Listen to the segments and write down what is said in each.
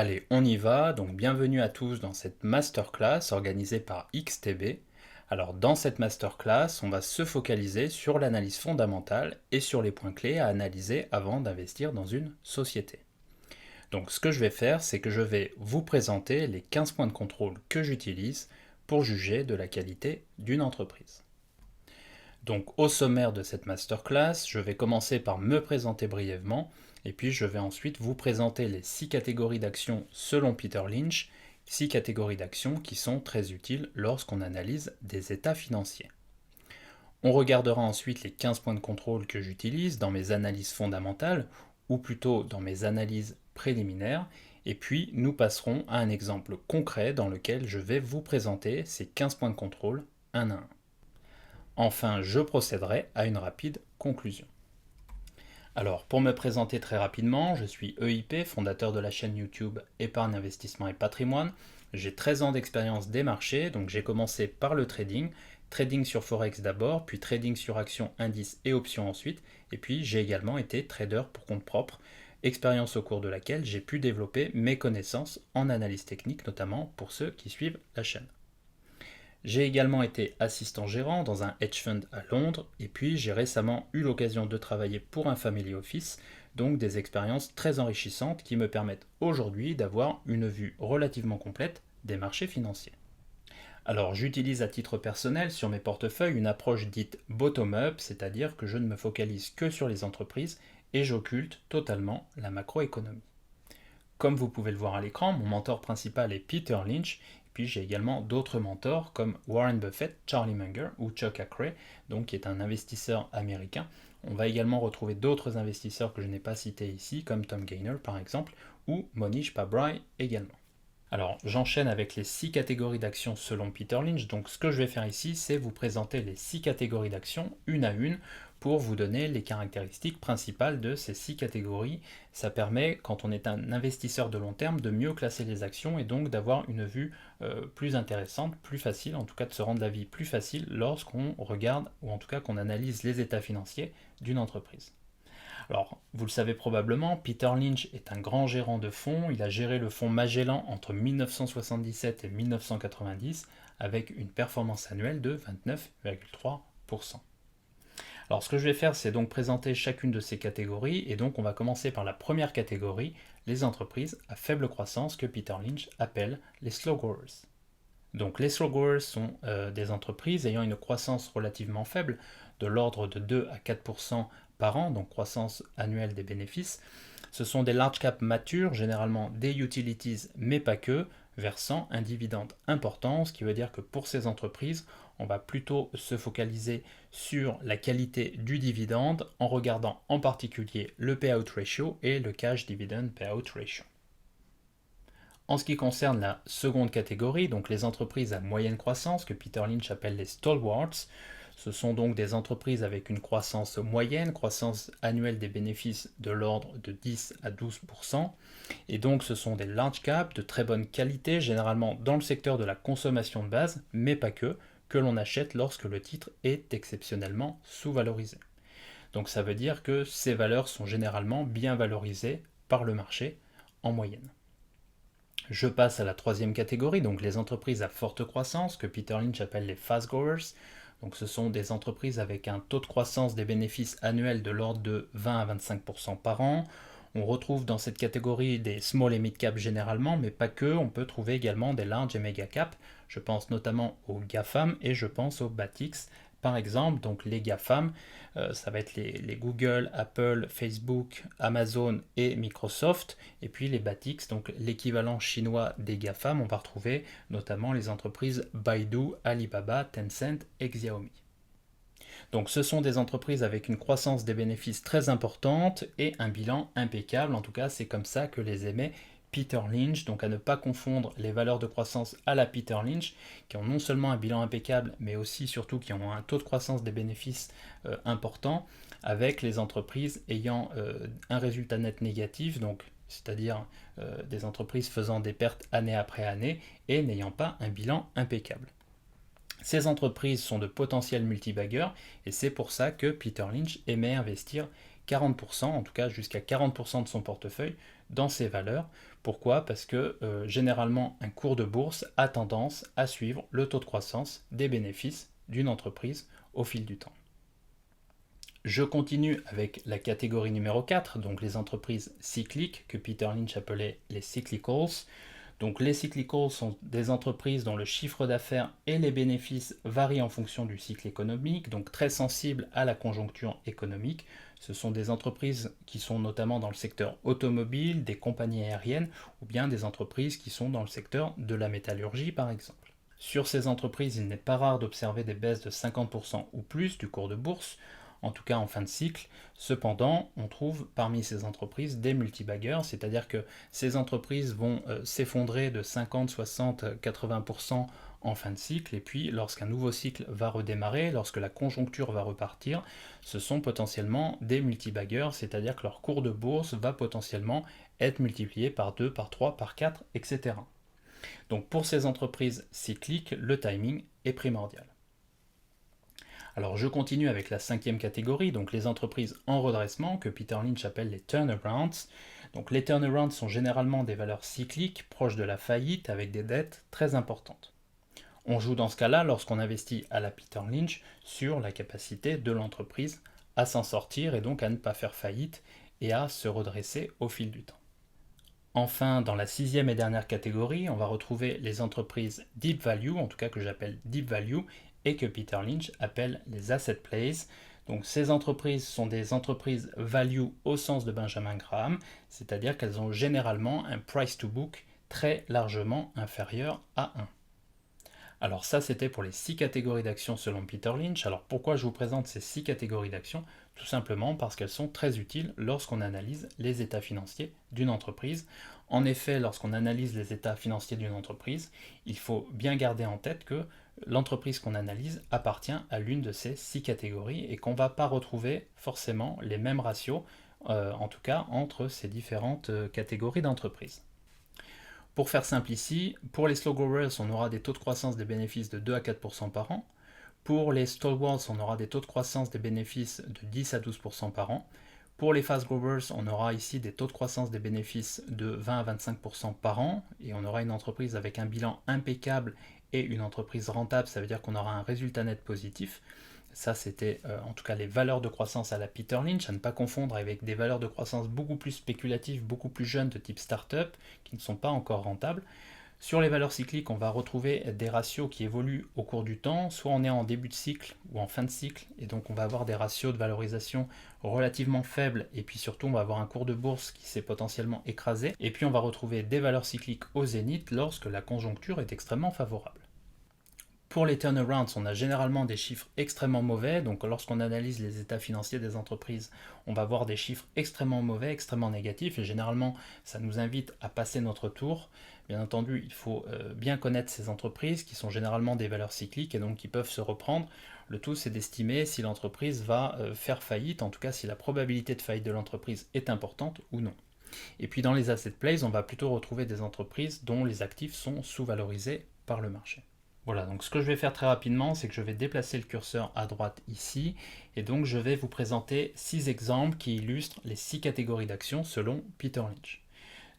Allez, on y va. Donc, bienvenue à tous dans cette masterclass organisée par XTB. Alors, dans cette masterclass, on va se focaliser sur l'analyse fondamentale et sur les points clés à analyser avant d'investir dans une société. Donc, ce que je vais faire, c'est que je vais vous présenter les 15 points de contrôle que j'utilise pour juger de la qualité d'une entreprise. Donc, au sommaire de cette masterclass, je vais commencer par me présenter brièvement et puis je vais ensuite vous présenter les 6 catégories d'actions selon Peter Lynch, 6 catégories d'actions qui sont très utiles lorsqu'on analyse des états financiers. On regardera ensuite les 15 points de contrôle que j'utilise dans mes analyses fondamentales, ou plutôt dans mes analyses préliminaires, et puis nous passerons à un exemple concret dans lequel je vais vous présenter ces 15 points de contrôle un à un. Enfin, je procéderai à une rapide conclusion. Alors, pour me présenter très rapidement, je suis EIP, fondateur de la chaîne YouTube Épargne, Investissement et Patrimoine. J'ai 13 ans d'expérience des marchés, donc j'ai commencé par le trading sur Forex d'abord, puis trading sur actions, indices et options ensuite, et puis j'ai également été trader pour compte propre, expérience au cours de laquelle j'ai pu développer mes connaissances en analyse technique, notamment pour ceux qui suivent la chaîne. J'ai également été assistant gérant dans un hedge fund à Londres et puis j'ai récemment eu l'occasion de travailler pour un family office, donc des expériences très enrichissantes qui me permettent aujourd'hui d'avoir une vue relativement complète des marchés financiers. Alors j'utilise à titre personnel sur mes portefeuilles une approche dite bottom-up, c'est-à-dire que je ne me focalise que sur les entreprises et j'occulte totalement la macroéconomie. Comme vous pouvez le voir à l'écran, mon mentor principal est Peter Lynch, puis j'ai également d'autres mentors comme Warren Buffett, Charlie Munger ou Chuck Akre, donc qui est un investisseur américain. On va également retrouver d'autres investisseurs que je n'ai pas cités ici, comme Tom Gaynor par exemple, ou Monish Pabrai également. Alors j'enchaîne avec les 6 catégories d'actions selon Peter Lynch. Donc ce que je vais faire ici, c'est vous présenter les 6 catégories d'actions une à une pour vous donner les caractéristiques principales de ces 6 catégories. Ça permet, quand on est un investisseur de long terme, de mieux classer les actions et donc d'avoir une vue plus intéressante, plus facile, en tout cas de se rendre la vie plus facile lorsqu'on regarde, ou en tout cas qu'on analyse les états financiers d'une entreprise. Alors, vous le savez probablement, Peter Lynch est un grand gérant de fonds. Il a géré le fonds Magellan entre 1977 et 1990 avec une performance annuelle de 29,3%. Alors, ce que je vais faire, c'est donc présenter chacune de ces catégories. Et donc, on va commencer par la première catégorie, les entreprises à faible croissance que Peter Lynch appelle les slow growers. Donc les slow growers sont des entreprises ayant une croissance relativement faible, de l'ordre de 2 à 4% par an, donc croissance annuelle des bénéfices. Ce sont des large cap matures, généralement des utilities, mais pas que, versant un dividende important, ce qui veut dire que pour ces entreprises, on va plutôt se focaliser sur la qualité du dividende en regardant en particulier le payout ratio et le cash dividend payout ratio. En ce qui concerne la seconde catégorie, donc les entreprises à moyenne croissance, que Peter Lynch appelle les stalwarts, ce sont donc des entreprises avec une croissance moyenne, croissance annuelle des bénéfices de l'ordre de 10 à 12%, et donc ce sont des large caps de très bonne qualité, généralement dans le secteur de la consommation de base, mais pas que l'on achète lorsque le titre est exceptionnellement sous-valorisé. Donc ça veut dire que ces valeurs sont généralement bien valorisées par le marché en moyenne. Je passe à la troisième catégorie, donc les entreprises à forte croissance, que Peter Lynch appelle les fast growers. Donc ce sont des entreprises avec un taux de croissance des bénéfices annuels de l'ordre de 20 à 25% par an. On retrouve dans cette catégorie des small et mid cap généralement, mais pas que, on peut trouver également des large et mega cap. Je pense notamment aux GAFAM et je pense aux BATX par exemple. Donc les GAFAM, ça va être les Google, Apple, Facebook, Amazon et Microsoft. Et puis les BATX, donc l'équivalent chinois des GAFAM, on va retrouver notamment les entreprises Baidu, Alibaba, Tencent et Xiaomi. Donc ce sont des entreprises avec une croissance des bénéfices très importante et un bilan impeccable. En tout cas, c'est comme ça que les émet Peter Lynch, donc à ne pas confondre les valeurs de croissance à la Peter Lynch, qui ont non seulement un bilan impeccable, mais aussi surtout qui ont un taux de croissance des bénéfices important, avec les entreprises ayant un résultat net négatif, donc c'est-à-dire des entreprises faisant des pertes année après année et n'ayant pas un bilan impeccable. Ces entreprises sont de potentiels multibaggers et c'est pour ça que Peter Lynch aimait investir 40%, en tout cas jusqu'à 40% de son portefeuille dans ces valeurs. Pourquoi? Parce que généralement un cours de bourse a tendance à suivre le taux de croissance des bénéfices d'une entreprise au fil du temps. Je continue avec la catégorie numéro 4, donc les entreprises cycliques que Peter Lynch appelait les cyclicals. Donc les cyclicals sont des entreprises dont le chiffre d'affaires et les bénéfices varient en fonction du cycle économique, donc très sensibles à la conjoncture économique. Ce sont des entreprises qui sont notamment dans le secteur automobile, des compagnies aériennes ou bien des entreprises qui sont dans le secteur de la métallurgie par exemple. Sur ces entreprises, il n'est pas rare d'observer des baisses de 50% ou plus du cours de bourse, en tout cas en fin de cycle. Cependant, on trouve parmi ces entreprises des multibaggers, c'est-à-dire que ces entreprises vont s'effondrer de 50, 60, 80% en fin de cycle, et puis lorsqu'un nouveau cycle va redémarrer, lorsque la conjoncture va repartir, ce sont potentiellement des multibaggers, c'est-à-dire que leur cours de bourse va potentiellement être multiplié par 2, par 3, par 4, etc. Donc pour ces entreprises cycliques, le timing est primordial. Alors je continue avec la 5e catégorie, donc les entreprises en redressement, que Peter Lynch appelle les turnarounds. Donc les turnarounds sont généralement des valeurs cycliques, proches de la faillite, avec des dettes très importantes. On joue dans ce cas-là, lorsqu'on investit à la Peter Lynch, sur la capacité de l'entreprise à s'en sortir et donc à ne pas faire faillite et à se redresser au fil du temps. Enfin, dans la 6e et dernière catégorie, on va retrouver les entreprises deep value, en tout cas que j'appelle deep value, et que Peter Lynch appelle les asset plays. Donc ces entreprises sont des entreprises value au sens de Benjamin Graham, c'est-à-dire qu'elles ont généralement un price to book très largement inférieur à 1. Alors ça, c'était pour les 6 catégories d'actions selon Peter Lynch. Alors pourquoi je vous présente ces 6 catégories d'actions? Tout simplement parce qu'elles sont très utiles lorsqu'on analyse les états financiers d'une entreprise. En effet, lorsqu'on analyse les états financiers d'une entreprise, il faut bien garder en tête que l'entreprise qu'on analyse appartient à l'une de ces 6 catégories et qu'on ne va pas retrouver forcément les mêmes ratios, en tout cas entre ces différentes catégories d'entreprises. Pour faire simple ici, pour les slow growers, on aura des taux de croissance des bénéfices de 2 à 4% par an. Pour les stalwarts, on aura des taux de croissance des bénéfices de 10 à 12% par an. Pour les fast growers, on aura ici des taux de croissance des bénéfices de 20 à 25% par an. Et on aura une entreprise avec un bilan impeccable et une entreprise rentable, ça veut dire qu'on aura un résultat net positif. Ça, c'était en tout cas les valeurs de croissance à la Peter Lynch, à ne pas confondre avec des valeurs de croissance beaucoup plus spéculatives, beaucoup plus jeunes de type start-up, qui ne sont pas encore rentables. Sur les valeurs cycliques, on va retrouver des ratios qui évoluent au cours du temps, soit on est en début de cycle ou en fin de cycle, et donc on va avoir des ratios de valorisation relativement faibles, et puis surtout on va avoir un cours de bourse qui s'est potentiellement écrasé, et puis on va retrouver des valeurs cycliques au zénith lorsque la conjoncture est extrêmement favorable. Pour les turnarounds, on a généralement des chiffres extrêmement mauvais, donc lorsqu'on analyse les états financiers des entreprises, on va voir des chiffres extrêmement mauvais, extrêmement négatifs, et généralement ça nous invite à passer notre tour. Bien entendu, il faut bien connaître ces entreprises qui sont généralement des valeurs cycliques et donc qui peuvent se reprendre. Le tout, c'est d'estimer si l'entreprise va faire faillite, en tout cas si la probabilité de faillite de l'entreprise est importante ou non. Et puis dans les asset plays, on va plutôt retrouver des entreprises dont les actifs sont sous-valorisés par le marché. Voilà, donc ce que je vais faire très rapidement, c'est que je vais déplacer le curseur à droite ici, et donc je vais vous présenter 6 exemples qui illustrent les 6 catégories d'actions selon Peter Lynch.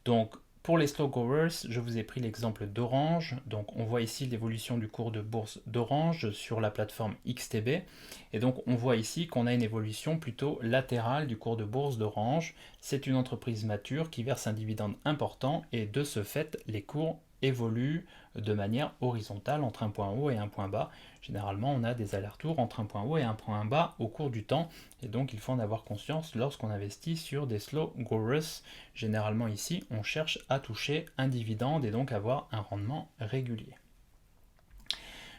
Donc pour les slow growers, je vous ai pris l'exemple d'Orange. Donc on voit ici l'évolution du cours de bourse d'Orange sur la plateforme XTB. Et donc on voit ici qu'on a une évolution plutôt latérale du cours de bourse d'Orange. C'est une entreprise mature qui verse un dividende important et de ce fait, les cours évoluent de manière horizontale entre un point haut et un point bas. Généralement, on a des allers-retours entre un point haut et un point bas au cours du temps, et donc il faut en avoir conscience lorsqu'on investit sur des slow growers. Généralement ici, on cherche à toucher un dividende et donc avoir un rendement régulier.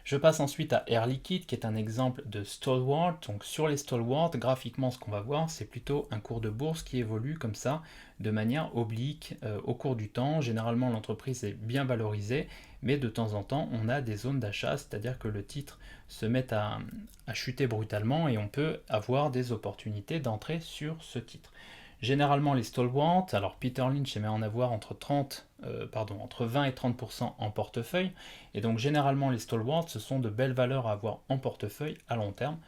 Je passe ensuite à Air Liquide, qui est un exemple de stalwart. Donc sur les stalwarts, graphiquement, ce qu'on va voir, c'est plutôt un cours de bourse qui évolue comme ça, de manière oblique au cours du temps. Généralement, l'entreprise est bien valorisée, mais de temps en temps, on a des zones d'achat, c'est-à-dire que le titre se met à chuter brutalement et on peut avoir des opportunités d'entrée sur ce titre. Généralement, les stalwarts, alors Peter Lynch aimait en avoir entre 20 et 30% en portefeuille, et donc généralement les stalwarts, ce sont de belles valeurs à avoir en portefeuille à long terme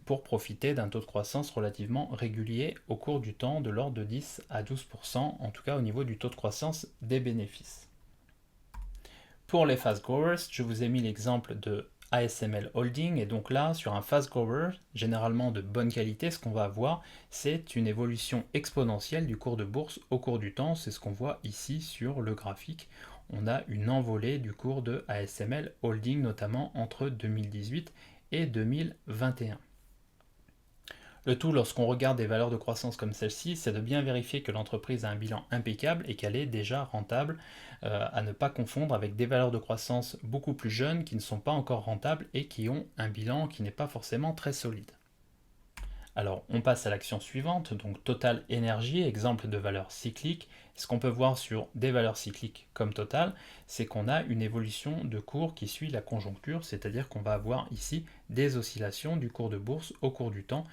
pour profiter d'un taux de croissance relativement régulier au cours du temps de l'ordre de 10 à 12%, en tout cas au niveau du taux de croissance des bénéfices. Pour les fast growers, je vous ai mis l'exemple de ASML Holding, et donc là, sur un fast grower, généralement de bonne qualité, ce qu'on va avoir, c'est une évolution exponentielle du cours de bourse au cours du temps. C'est ce qu'on voit ici sur le graphique. On a une envolée du cours de ASML Holding, notamment entre 2018 et 2021. Le tout, lorsqu'on regarde des valeurs de croissance comme celle-ci, c'est de bien vérifier que l'entreprise a un bilan impeccable et qu'elle est déjà rentable, à ne pas confondre avec des valeurs de croissance beaucoup plus jeunes qui ne sont pas encore rentables et qui ont un bilan qui n'est pas forcément très solide. Alors, on passe à l'action suivante, donc Total Energy, exemple de valeur cyclique. Ce qu'on peut voir sur des valeurs cycliques comme Total, c'est qu'on a une évolution de cours qui suit la conjoncture, c'est-à-dire qu'on va avoir ici des oscillations du cours de bourse au cours du temps,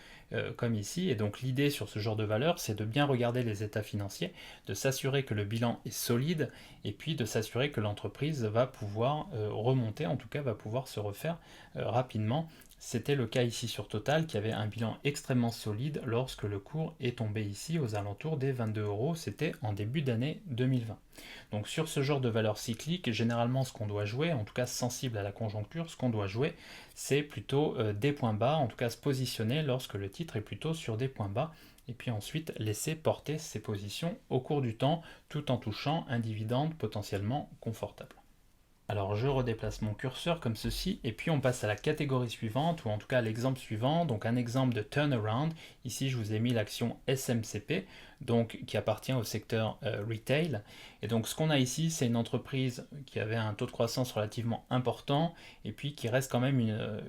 comme ici. Et donc l'idée sur ce genre de valeur, c'est de bien regarder les états financiers, de s'assurer que le bilan est solide, et puis de s'assurer que l'entreprise va pouvoir remonter, en tout cas va pouvoir se refaire rapidement. C'était le cas ici sur Total, qui avait un bilan extrêmement solide lorsque le cours est tombé ici aux alentours des 22 euros. C'était en début d'année 2020. Donc sur ce genre de valeur cyclique, généralement ce qu'on doit jouer, en tout cas sensible à la conjoncture, ce qu'on doit jouer, c'est plutôt des points bas, en tout cas se positionner lorsque le titre est plutôt sur des points bas, et puis ensuite laisser porter ses positions au cours du temps, tout en touchant un dividende potentiellement confortable. Alors je redéplace mon curseur comme ceci, et puis on passe à la catégorie suivante, ou en tout cas à l'exemple suivant, donc un exemple de turnaround. Ici je vous ai mis l'action SMCP, donc qui appartient au secteur retail. Et donc ce qu'on a ici, c'est une entreprise qui avait un taux de croissance relativement important, et puis qui reste quand même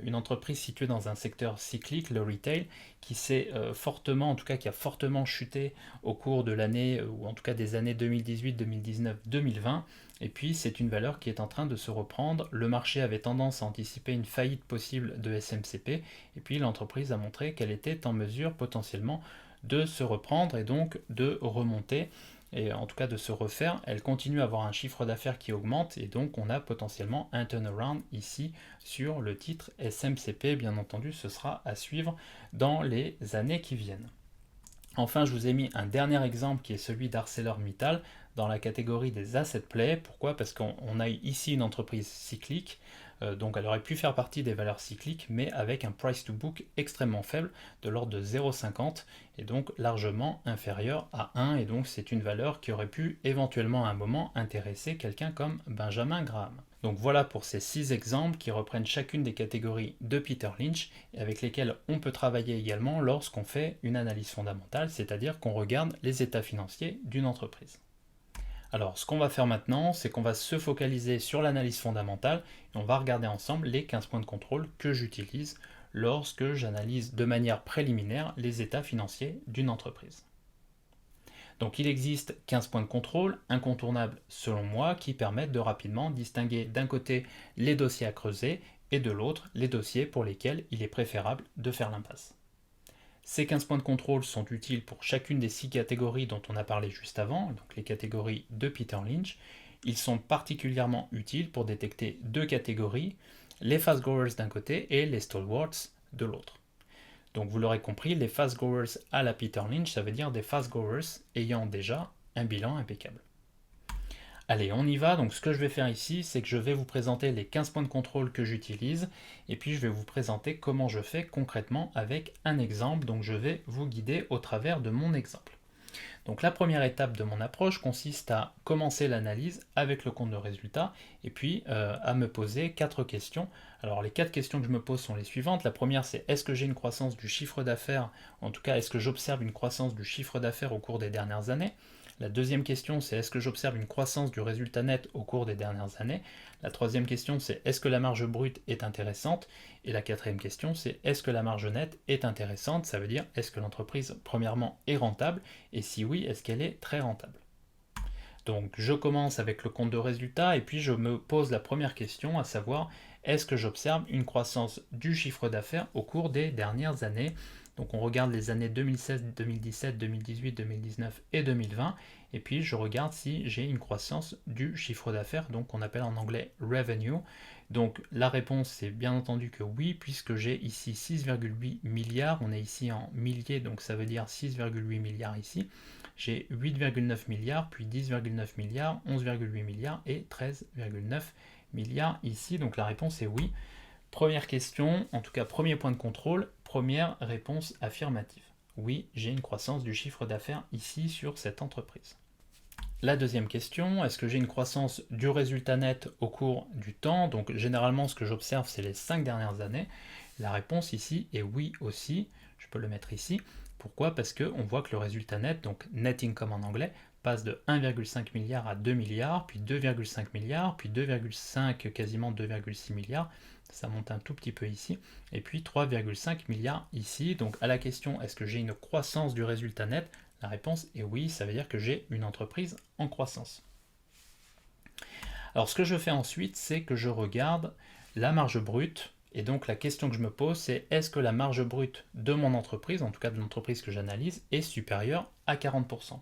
une entreprise située dans un secteur cyclique, le retail, qui s'est fortement, en tout cas qui a fortement chuté au cours de l'année, ou en tout cas des années 2018, 2019, 2020. Et puis c'est une valeur qui est en train de se reprendre. Le marché avait tendance à anticiper une faillite possible de SMCP, et puis l'entreprise a montré qu'elle était en mesure potentiellement de se reprendre et donc de remonter, et en tout cas de se refaire. Elle continue à avoir un chiffre d'affaires qui augmente, et donc on a potentiellement un turnaround ici sur le titre SMCP. Bien entendu, ce sera à suivre dans les années qui viennent. Enfin, je vous ai mis un dernier exemple qui est celui d'ArcelorMittal dans la catégorie des asset play. Pourquoi? Parce qu'on a ici une entreprise cyclique, donc elle aurait pu faire partie des valeurs cycliques, mais avec un price to book extrêmement faible, de l'ordre de 0,50, et donc largement inférieur à 1, et donc c'est une valeur qui aurait pu éventuellement à un moment intéresser quelqu'un comme Benjamin Graham. Donc voilà pour ces 6 exemples qui reprennent chacune des catégories de Peter Lynch et avec lesquelles on peut travailler également lorsqu'on fait une analyse fondamentale, c'est-à-dire qu'on regarde les états financiers d'une entreprise. Alors ce qu'on va faire maintenant, c'est qu'on va se focaliser sur l'analyse fondamentale et on va regarder ensemble les 15 points de contrôle que j'utilise lorsque j'analyse de manière préliminaire les états financiers d'une entreprise. Donc il existe 15 points de contrôle incontournables selon moi qui permettent de rapidement distinguer d'un côté les dossiers à creuser et de l'autre les dossiers pour lesquels il est préférable de faire l'impasse. Ces 15 points de contrôle sont utiles pour chacune des 6 catégories dont on a parlé juste avant, donc les catégories de Peter Lynch. Ils sont particulièrement utiles pour détecter 2 catégories, les fast growers d'un côté et les stalwarts de l'autre. Donc vous l'aurez compris, les fast growers à la Peter Lynch, ça veut dire des fast growers ayant déjà un bilan impeccable. Allez, on y va. Donc ce que je vais faire ici, c'est que je vais vous présenter les 15 points de contrôle que j'utilise, et puis je vais vous présenter comment je fais concrètement avec un exemple. Donc je vais vous guider au travers de mon exemple. Donc la première étape de mon approche consiste à commencer l'analyse avec le compte de résultat et puis à me poser 4 questions. Alors les 4 questions que je me pose sont les suivantes. La première, c'est est-ce que j'ai une croissance du chiffre d'affaires? En tout cas, est-ce que j'observe une croissance du chiffre d'affaires au cours des dernières années? La deuxième question, c'est est-ce que j'observe une croissance du résultat net au cours des dernières années? La troisième question, c'est est-ce que la marge brute est intéressante? Et la quatrième question, c'est est-ce que la marge nette est intéressante? Ça veut dire est-ce que l'entreprise, premièrement, est rentable? Et si oui, est-ce qu'elle est très rentable? Donc je commence avec le compte de résultat et puis je me pose la première question, à savoir est-ce que j'observe une croissance du chiffre d'affaires au cours des dernières années? Donc on regarde les années 2016, 2017, 2018, 2019 et 2020, et puis je regarde si j'ai une croissance du chiffre d'affaires, donc qu'on appelle en anglais revenue. Donc la réponse c'est bien entendu que oui, puisque j'ai ici 6,8 milliards, on est ici en milliers, donc ça veut dire 6,8 milliards ici. J'ai 8,9 milliards, puis 10,9 milliards, 11,8 milliards et 13,9 milliards ici, donc la réponse est oui. Première question, en tout cas premier point de contrôle, première réponse affirmative. Oui, j'ai une croissance du chiffre d'affaires ici sur cette entreprise. La deuxième question, est-ce que j'ai une croissance du résultat net au cours du temps? Donc généralement ce que j'observe c'est les 5 dernières années. La réponse ici est oui aussi, je peux le mettre ici. Pourquoi? Parce qu'on voit que le résultat net, donc net income en anglais, passe de 1,5 milliard à 2 milliards, puis 2,5 milliards, puis 2,5, quasiment 2,6 milliards, ça monte un tout petit peu ici, et puis 3,5 milliards ici. Donc à la question, est-ce que j'ai une croissance du résultat net? La réponse est oui, ça veut dire que j'ai une entreprise en croissance. Alors ce que je fais ensuite, c'est que je regarde la marge brute, et donc la question que je me pose, c'est est-ce que la marge brute de mon entreprise, en tout cas de l'entreprise que j'analyse, est supérieure à 40%?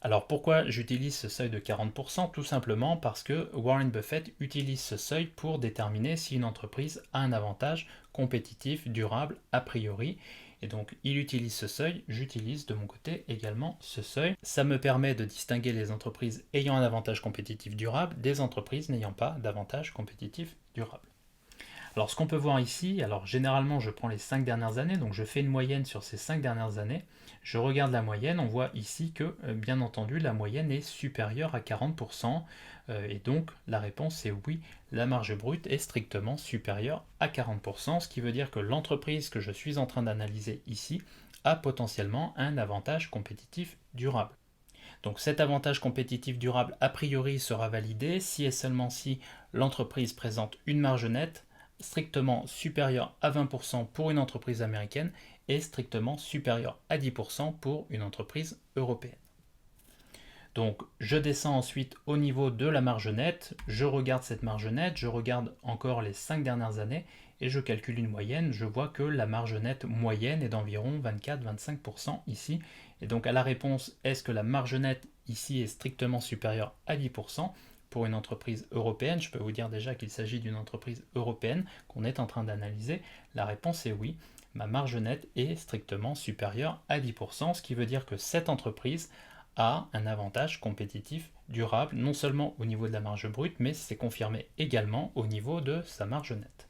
Alors pourquoi j'utilise ce seuil de 40%? Tout simplement parce que Warren Buffett utilise ce seuil pour déterminer si une entreprise a un avantage compétitif, durable, a priori. Et donc il utilise ce seuil, j'utilise de mon côté également ce seuil. Ça me permet de distinguer les entreprises ayant un avantage compétitif durable des entreprises n'ayant pas d'avantage compétitif durable. Alors ce qu'on peut voir ici, alors généralement je prends les 5 dernières années, donc je fais une moyenne sur ces 5 dernières années, je regarde la moyenne, on voit ici que bien entendu la moyenne est supérieure à 40%, et donc la réponse est oui, la marge brute est strictement supérieure à 40%, ce qui veut dire que l'entreprise que je suis en train d'analyser ici a potentiellement un avantage compétitif durable. Donc cet avantage compétitif durable a priori sera validé si et seulement si l'entreprise présente une marge nette strictement supérieur à 20% pour une entreprise américaine et strictement supérieur à 10% pour une entreprise européenne. Donc je descends ensuite au niveau de la marge nette, je regarde cette marge nette, je regarde encore les 5 dernières années et je calcule une moyenne, je vois que la marge nette moyenne est d'environ 24-25% ici. Et donc à la réponse, est-ce que la marge nette ici est strictement supérieure à 10%? Pour une entreprise européenne, je peux vous dire déjà qu'il s'agit d'une entreprise européenne qu'on est en train d'analyser. La réponse est oui, ma marge nette est strictement supérieure à 10%, ce qui veut dire que cette entreprise a un avantage compétitif durable, non seulement au niveau de la marge brute, mais c'est confirmé également au niveau de sa marge nette.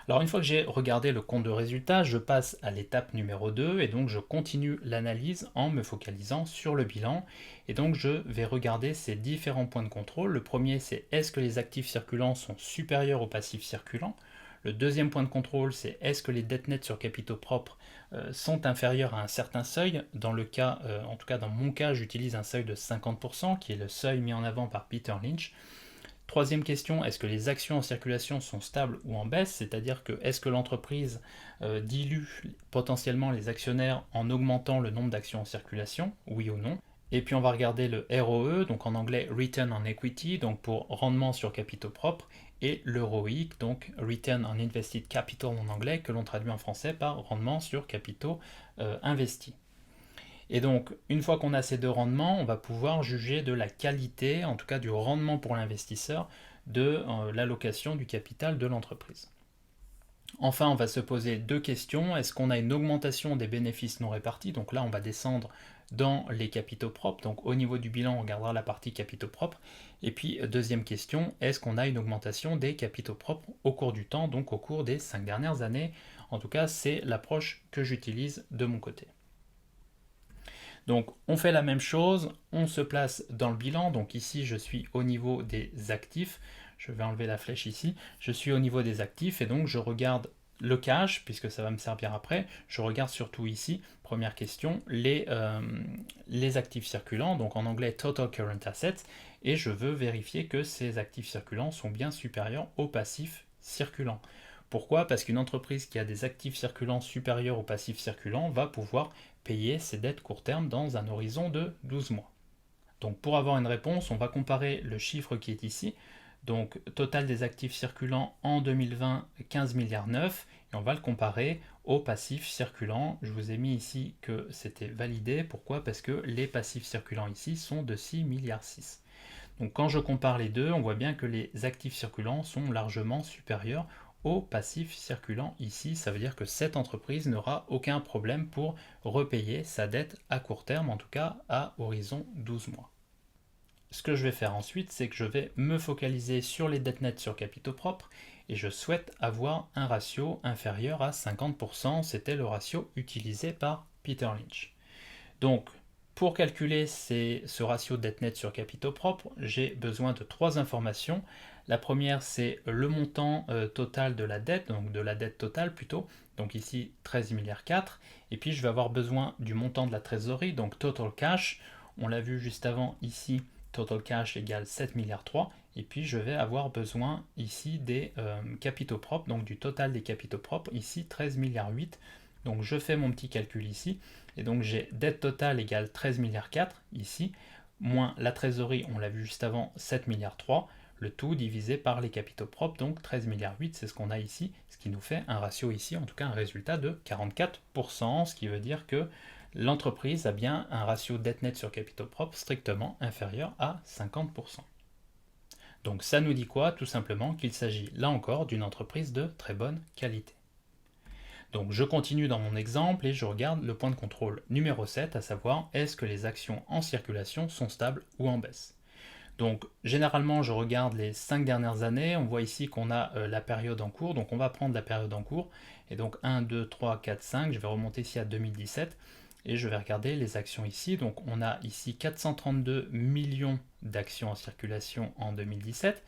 Alors une fois que j'ai regardé le compte de résultat, je passe à l'étape numéro 2 et donc je continue l'analyse en me focalisant sur le bilan. Et donc je vais regarder ces différents points de contrôle. Le premier c'est est-ce que les actifs circulants sont supérieurs aux passifs circulants? Le deuxième point de contrôle c'est est-ce que les dettes nettes sur capitaux propres sont inférieures à un certain seuil? Dans le cas, en tout cas dans mon cas, j'utilise un seuil de 50% qui est le seuil mis en avant par Peter Lynch. Troisième question, est-ce que les actions en circulation sont stables ou en baisse? C'est-à-dire que est-ce que l'entreprise dilue potentiellement les actionnaires en augmentant le nombre d'actions en circulation? Oui ou non? Et puis on va regarder le ROE, donc en anglais Return on Equity, donc pour rendement sur capitaux propres, et le ROIC, donc Return on Invested Capital en anglais, que l'on traduit en français par rendement sur capitaux investis. Et donc, une fois qu'on a ces deux rendements, on va pouvoir juger de la qualité, en tout cas du rendement pour l'investisseur, de l'allocation du capital de l'entreprise. Enfin, on va se poser deux questions. Est-ce qu'on a une augmentation des bénéfices non répartis? Donc là, on va descendre dans les capitaux propres. Donc au niveau du bilan, on regardera la partie capitaux propres. Et puis, deuxième question, est-ce qu'on a une augmentation des capitaux propres au cours du temps, donc au cours des 5 dernières années? En tout cas, c'est l'approche que j'utilise de mon côté. Donc on fait la même chose, on se place dans le bilan, donc ici je suis au niveau des actifs, je vais enlever la flèche ici, je suis au niveau des actifs et donc je regarde le cash, puisque ça va me servir après, je regarde surtout ici, première question, les actifs circulants, donc en anglais Total Current Assets, et je veux vérifier que ces actifs circulants sont bien supérieurs aux passifs circulants. Pourquoi? Parce qu'une entreprise qui a des actifs circulants supérieurs aux passifs circulants va pouvoir payer ses dettes court terme dans un horizon de 12 mois. Donc pour avoir une réponse, on va comparer le chiffre qui est ici, donc total des actifs circulants en 2020, 15 milliards 9, et on va le comparer aux passifs circulants. Je vous ai mis ici que c'était validé. Pourquoi? Parce que les passifs circulants ici sont de 6,6 milliards. Donc quand je compare les deux, on voit bien que les actifs circulants sont largement supérieurs aux passifs circulants ici. Ça veut dire que cette entreprise n'aura aucun problème pour repayer sa dette à court terme, en tout cas à horizon 12 mois. Ce que je vais faire ensuite, c'est que je vais me focaliser sur les dettes nettes sur capitaux propres et je souhaite avoir un ratio inférieur à 50%. C'était le ratio utilisé par Peter Lynch. Donc, pour calculer ce ratio dette nette sur capitaux propres, j'ai besoin de 3 informations. La première, c'est le montant total de la dette, donc de la dette totale plutôt, donc ici 13,4 milliards. Et puis je vais avoir besoin du montant de la trésorerie, donc total cash. On l'a vu juste avant ici, total cash égale 7,3 milliards. Et puis je vais avoir besoin ici des capitaux propres, donc du total des capitaux propres, ici 13,8 milliards. Donc je fais mon petit calcul ici, et donc j'ai dette totale égale 13,4 milliards ici, moins la trésorerie, on l'a vu juste avant, 7,3 milliards, le tout divisé par les capitaux propres, donc 13,8 milliards, c'est ce qu'on a ici, ce qui nous fait un ratio ici, en tout cas un résultat de 44%, ce qui veut dire que l'entreprise a bien un ratio dette nette sur capitaux propres strictement inférieur à 50%. Donc ça nous dit quoi? Tout simplement qu'il s'agit là encore d'une entreprise de très bonne qualité. Donc je continue dans mon exemple et je regarde le point de contrôle numéro 7, à savoir est-ce que les actions en circulation sont stables ou en baisse. Donc généralement je regarde les 5 dernières années, on voit ici qu'on a la période en cours, donc on va prendre la période en cours, et donc 1, 2, 3, 4, 5, je vais remonter ici à 2017, et je vais regarder les actions ici, donc on a ici 432 millions d'actions en circulation en 2017,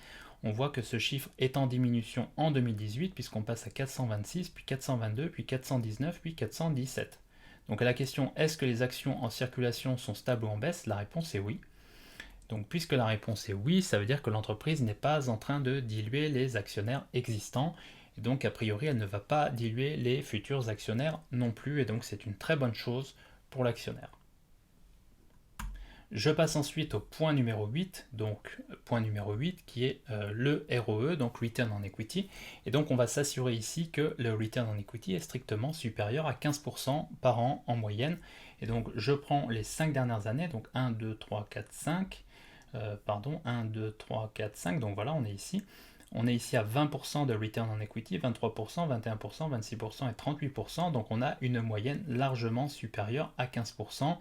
on voit que ce chiffre est en diminution en 2018, puisqu'on passe à 426, puis 422, puis 419, puis 417. Donc à la question est-ce que les actions en circulation sont stables ou en baisse, la réponse est oui. Donc puisque la réponse est oui, ça veut dire que l'entreprise n'est pas en train de diluer les actionnaires existants, et donc a priori elle ne va pas diluer les futurs actionnaires non plus, et donc c'est une très bonne chose pour l'actionnaire. Je passe ensuite au point numéro 8, donc point numéro 8 qui est le ROE, donc Return on Equity, et donc on va s'assurer ici que le Return on Equity est strictement supérieur à 15% par an en moyenne, et donc je prends les 5 dernières années, donc 1, 2, 3, 4, 5, 1, 2, 3, 4, 5, donc voilà, on est ici. On est ici à 20% de Return on Equity, 23%, 21%, 26% et 38%, donc on a une moyenne largement supérieure à 15%.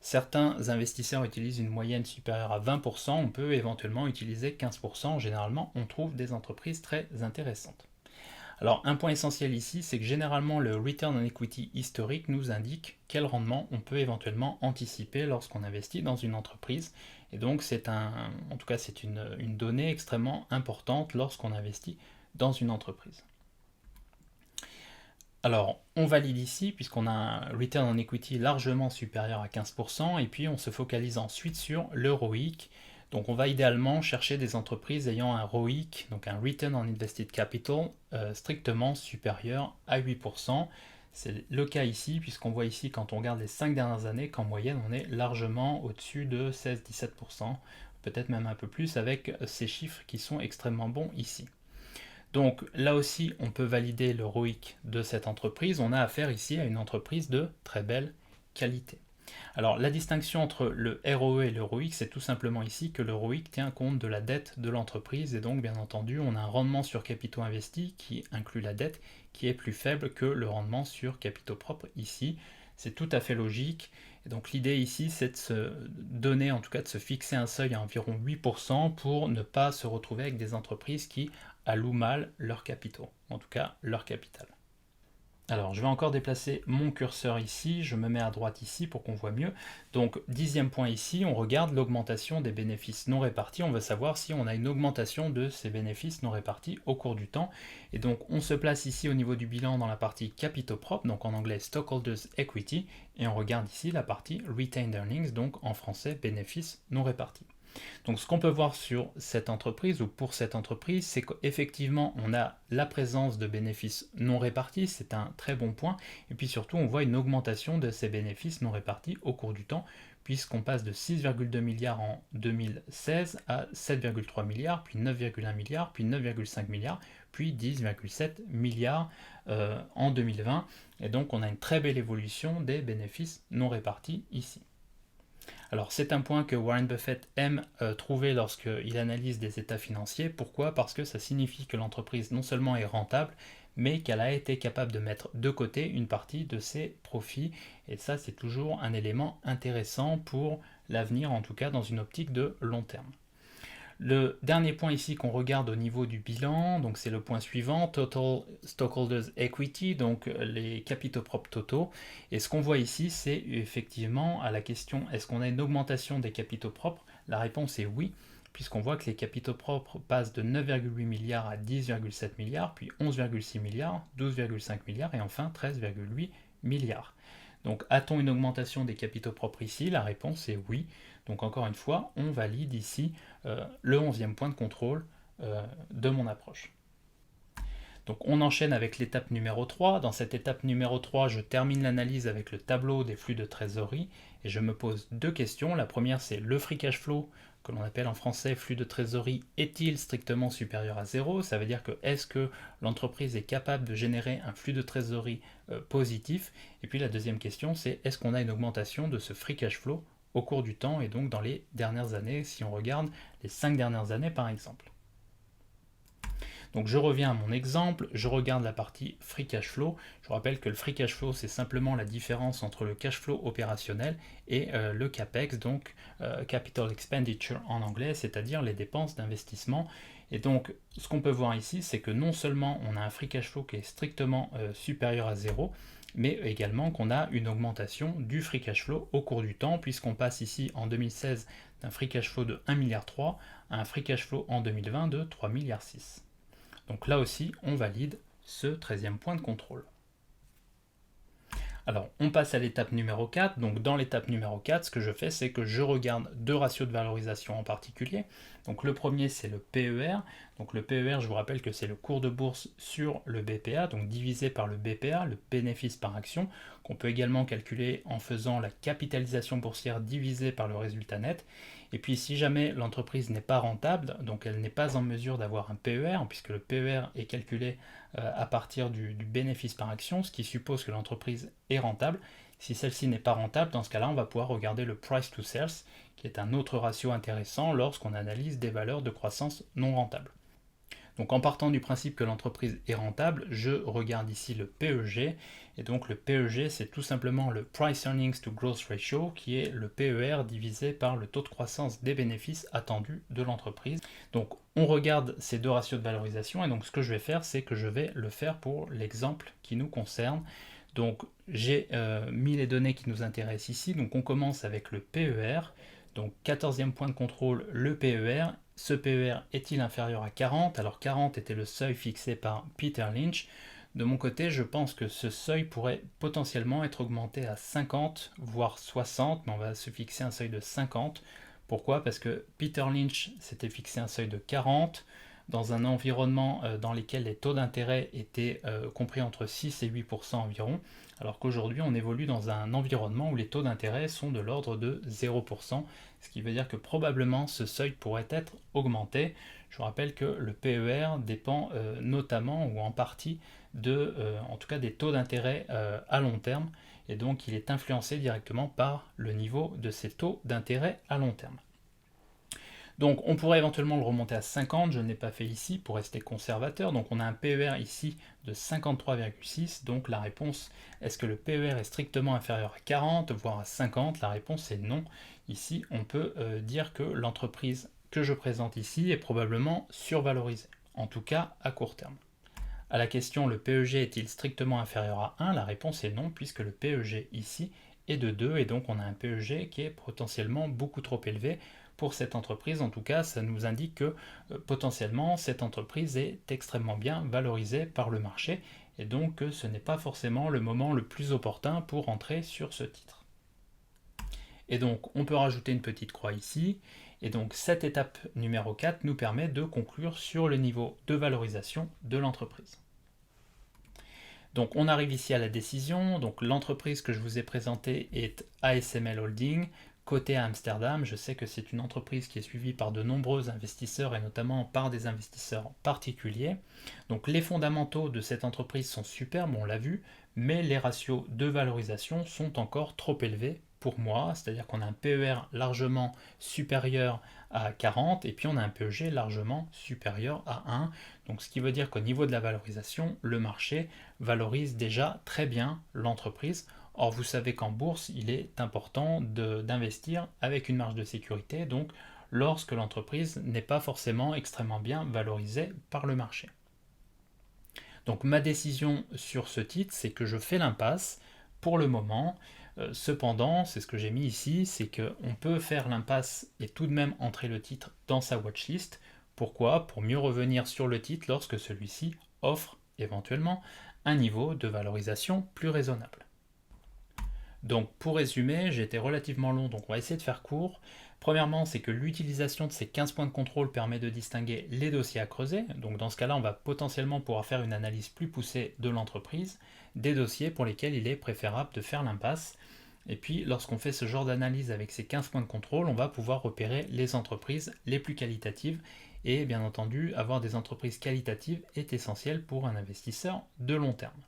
Certains investisseurs utilisent une moyenne supérieure à 20%, on peut éventuellement utiliser 15%, généralement on trouve des entreprises très intéressantes. Alors un point essentiel ici, c'est que généralement le return on equity historique nous indique quel rendement on peut éventuellement anticiper lorsqu'on investit dans une entreprise. Et donc c'est en tout cas c'est une donnée extrêmement importante lorsqu'on investit dans une entreprise. Alors, on valide ici, puisqu'on a un return on equity largement supérieur à 15%, et puis on se focalise ensuite sur le ROIC. Donc on va idéalement chercher des entreprises ayant un ROIC, donc un Return on Invested Capital, strictement supérieur à 8%. C'est le cas ici, puisqu'on voit ici, quand on regarde les 5 dernières années, qu'en moyenne, on est largement au-dessus de 16-17%, peut-être même un peu plus, avec ces chiffres qui sont extrêmement bons ici. Donc là aussi, on peut valider le ROIC de cette entreprise. On a affaire ici à une entreprise de très belle qualité. Alors la distinction entre le ROE et le ROIC, c'est tout simplement ici que le ROIC tient compte de la dette de l'entreprise, et donc bien entendu, on a un rendement sur capitaux investis qui inclut la dette, qui est plus faible que le rendement sur capitaux propres ici. C'est tout à fait logique. Et donc l'idée ici, c'est de se donner, en tout cas de se fixer un seuil à environ 8% pour ne pas se retrouver avec des entreprises qui allouent mal leurs capitaux, en tout cas leur capital. Alors je vais encore déplacer mon curseur ici, je me mets à droite ici pour qu'on voit mieux. Donc 10e point ici, on regarde l'augmentation des bénéfices non répartis, on veut savoir si on a une augmentation de ces bénéfices non répartis au cours du temps. Et donc on se place ici au niveau du bilan dans la partie capitaux propres, donc en anglais Stockholders Equity, et on regarde ici la partie Retained Earnings, donc en français bénéfices non répartis. Donc ce qu'on peut voir sur cette entreprise ou pour cette entreprise, c'est qu'effectivement on a la présence de bénéfices non répartis, c'est un très bon point, et puis surtout on voit une augmentation de ces bénéfices non répartis au cours du temps, puisqu'on passe de 6,2 milliards en 2016 à 7,3 milliards, puis 9,1 milliards, puis 9,5 milliards, puis 10,7 milliards en 2020. Et donc on a une très belle évolution des bénéfices non répartis ici. Alors c'est un point que Warren Buffett aime trouver lorsqu'il analyse des états financiers. Pourquoi? Parce que ça signifie que l'entreprise non seulement est rentable, mais qu'elle a été capable de mettre de côté une partie de ses profits. Et ça, c'est toujours un élément intéressant pour l'avenir, en tout cas dans une optique de long terme. Le dernier point ici qu'on regarde au niveau du bilan, donc c'est le point suivant, Total Stockholders Equity, donc les capitaux propres totaux. Et ce qu'on voit ici, c'est effectivement à la question est-ce qu'on a une augmentation des capitaux propres? La réponse est oui, puisqu'on voit que les capitaux propres passent de 9,8 milliards à 10,7 milliards, puis 11,6 milliards, 12,5 milliards et enfin 13,8 milliards. Donc a-t-on une augmentation des capitaux propres ici? La réponse est oui. Donc encore une fois, on valide ici le 11e point de contrôle de mon approche. Donc on enchaîne avec l'étape numéro 3. Dans cette étape numéro 3, je termine l'analyse avec le tableau des flux de trésorerie et je me pose deux questions. La première, c'est le free cash flow, que l'on appelle en français flux de trésorerie, est-il strictement supérieur à 0? Ça veut dire que est-ce que l'entreprise est capable de générer un flux de trésorerie positif? Et puis la deuxième question, c'est est-ce qu'on a une augmentation de ce free cash flow au cours du temps et donc dans les dernières années, si on regarde les 5 dernières années par exemple. Donc je reviens à mon exemple, je regarde la partie free cash flow. Je vous rappelle que le free cash flow, c'est simplement la différence entre le cash flow opérationnel et le CAPEX, donc Capital Expenditure en anglais, c'est-à-dire les dépenses d'investissement. Et donc ce qu'on peut voir ici, c'est que non seulement on a un free cash flow qui est strictement supérieur à 0, mais également qu'on a une augmentation du free cash flow au cours du temps, puisqu'on passe ici en 2016 d'un free cash flow de 1,3 milliard à un free cash flow en 2020 de 3,6 milliards. Donc là aussi, on valide ce 13e point de contrôle. Alors, on passe à l'étape numéro 4. Donc, dans l'étape numéro 4, ce que je fais, c'est que je regarde deux ratios de valorisation en particulier. Donc, le premier, c'est le PER. Donc, le PER, je vous rappelle que c'est le cours de bourse sur le BPA, donc divisé par le BPA, le bénéfice par action, qu'on peut également calculer en faisant la capitalisation boursière divisée par le résultat net. Et puis, si jamais l'entreprise n'est pas rentable, donc elle n'est pas en mesure d'avoir un PER, puisque le PER est calculé à partir du bénéfice par action, ce qui suppose que l'entreprise est rentable. Si celle-ci n'est pas rentable, dans ce cas-là, on va pouvoir regarder le price to sales, qui est un autre ratio intéressant lorsqu'on analyse des valeurs de croissance non rentables. Donc en partant du principe que l'entreprise est rentable, je regarde ici le PEG, et donc le PEG c'est tout simplement le Price Earnings to Growth Ratio, qui est le PER divisé par le taux de croissance des bénéfices attendus de l'entreprise. Donc on regarde ces deux ratios de valorisation, et donc ce que je vais faire, c'est que je vais le faire pour l'exemple qui nous concerne. Donc j'ai mis les données qui nous intéressent ici, donc on commence avec le PER, donc 14e point de contrôle, le PER. Ce PER est-il inférieur à 40? Alors 40 était le seuil fixé par Peter Lynch. De mon côté, je pense que ce seuil pourrait potentiellement être augmenté à 50, voire 60, mais on va se fixer un seuil de 50. Pourquoi? Parce que Peter Lynch s'était fixé un seuil de 40 dans un environnement dans lequel les taux d'intérêt étaient compris entre 6 et 8% environ, alors qu'aujourd'hui on évolue dans un environnement où les taux d'intérêt sont de l'ordre de 0%, ce qui veut dire que probablement ce seuil pourrait être augmenté. Je vous rappelle que le PER dépend notamment ou en partie en tout cas des taux d'intérêt à long terme, et donc il est influencé directement par le niveau de ces taux d'intérêt à long terme. Donc on pourrait éventuellement le remonter à 50, je ne l'ai pas fait ici pour rester conservateur, donc on a un PER ici de 53,6, donc la réponse, est-ce que le PER est strictement inférieur à 40, voire à 50? La réponse est non. Ici on peut dire que l'entreprise que je présente ici est probablement survalorisée, en tout cas à court terme. À la question le PEG est-il strictement inférieur à 1? La réponse est non, puisque le PEG ici est de 2, et donc on a un PEG qui est potentiellement beaucoup trop élevé pour cette entreprise. En tout cas, ça nous indique que potentiellement cette entreprise est extrêmement bien valorisée par le marché, et donc ce n'est pas forcément le moment le plus opportun pour entrer sur ce titre. Et donc on peut rajouter une petite croix ici, et donc cette étape numéro 4 nous permet de conclure sur le niveau de valorisation de l'entreprise. Donc on arrive ici à la décision. Donc l'entreprise que je vous ai présentée est ASML Holding, Côté Amsterdam, je sais que c'est une entreprise qui est suivie par de nombreux investisseurs et notamment par des investisseurs particuliers. Donc les fondamentaux de cette entreprise sont superbes, on l'a vu, mais les ratios de valorisation sont encore trop élevés pour moi, c'est-à-dire qu'on a un PER largement supérieur à 40 et puis on a un PEG largement supérieur à 1. Donc ce qui veut dire qu'au niveau de la valorisation, le marché valorise déjà très bien l'entreprise. Or, vous savez qu'en bourse, il est important d'investir avec une marge de sécurité, donc lorsque l'entreprise n'est pas forcément extrêmement bien valorisée par le marché. Donc ma décision sur ce titre, c'est que je fais l'impasse pour le moment. Cependant, c'est ce que j'ai mis ici, c'est qu'on peut faire l'impasse et tout de même entrer le titre dans sa watchlist. Pourquoi? Pour mieux revenir sur le titre lorsque celui-ci offre éventuellement un niveau de valorisation plus raisonnable. Donc pour résumer, j'ai été relativement long, donc on va essayer de faire court. Premièrement, c'est que l'utilisation de ces 15 points de contrôle permet de distinguer les dossiers à creuser. Donc dans ce cas-là, on va potentiellement pouvoir faire une analyse plus poussée de l'entreprise, des dossiers pour lesquels il est préférable de faire l'impasse. Et puis lorsqu'on fait ce genre d'analyse avec ces 15 points de contrôle, on va pouvoir repérer les entreprises les plus qualitatives. Et bien entendu, avoir des entreprises qualitatives est essentiel pour un investisseur de long terme.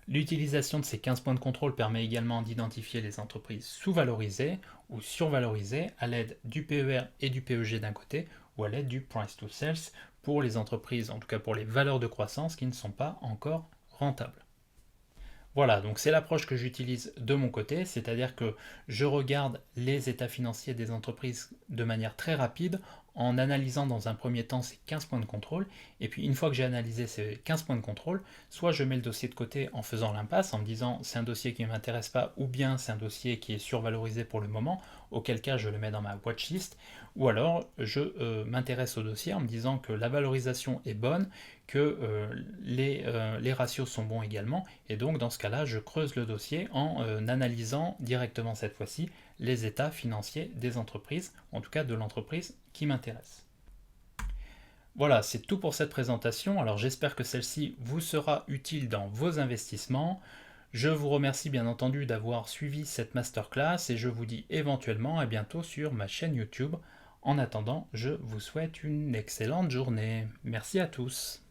L'utilisation de ces 15 points de contrôle permet également d'identifier les entreprises sous-valorisées ou survalorisées à l'aide du PER et du PEG d'un côté ou à l'aide du Price to Sales pour les entreprises, en tout cas pour les valeurs de croissance qui ne sont pas encore rentables. Voilà, donc c'est l'approche que j'utilise de mon côté, c'est-à-dire que je regarde les états financiers des entreprises de manière très rapide en analysant dans un premier temps ces 15 points de contrôle, et puis une fois que j'ai analysé ces 15 points de contrôle, soit je mets le dossier de côté en faisant l'impasse, en me disant c'est un dossier qui ne m'intéresse pas, ou bien c'est un dossier qui est survalorisé pour le moment, auquel cas je le mets dans ma watchlist, ou alors je m'intéresse au dossier en me disant que la valorisation est bonne, que les ratios sont bons également, et donc dans ce cas-là, je creuse le dossier en analysant directement cette fois-ci les états financiers des entreprises, en tout cas de l'entreprise qui m'intéresse. Voilà, c'est tout pour cette présentation. Alors j'espère que celle-ci vous sera utile dans vos investissements. Je vous remercie bien entendu d'avoir suivi cette masterclass et je vous dis éventuellement à bientôt sur ma chaîne YouTube. En attendant, je vous souhaite une excellente journée. Merci à tous.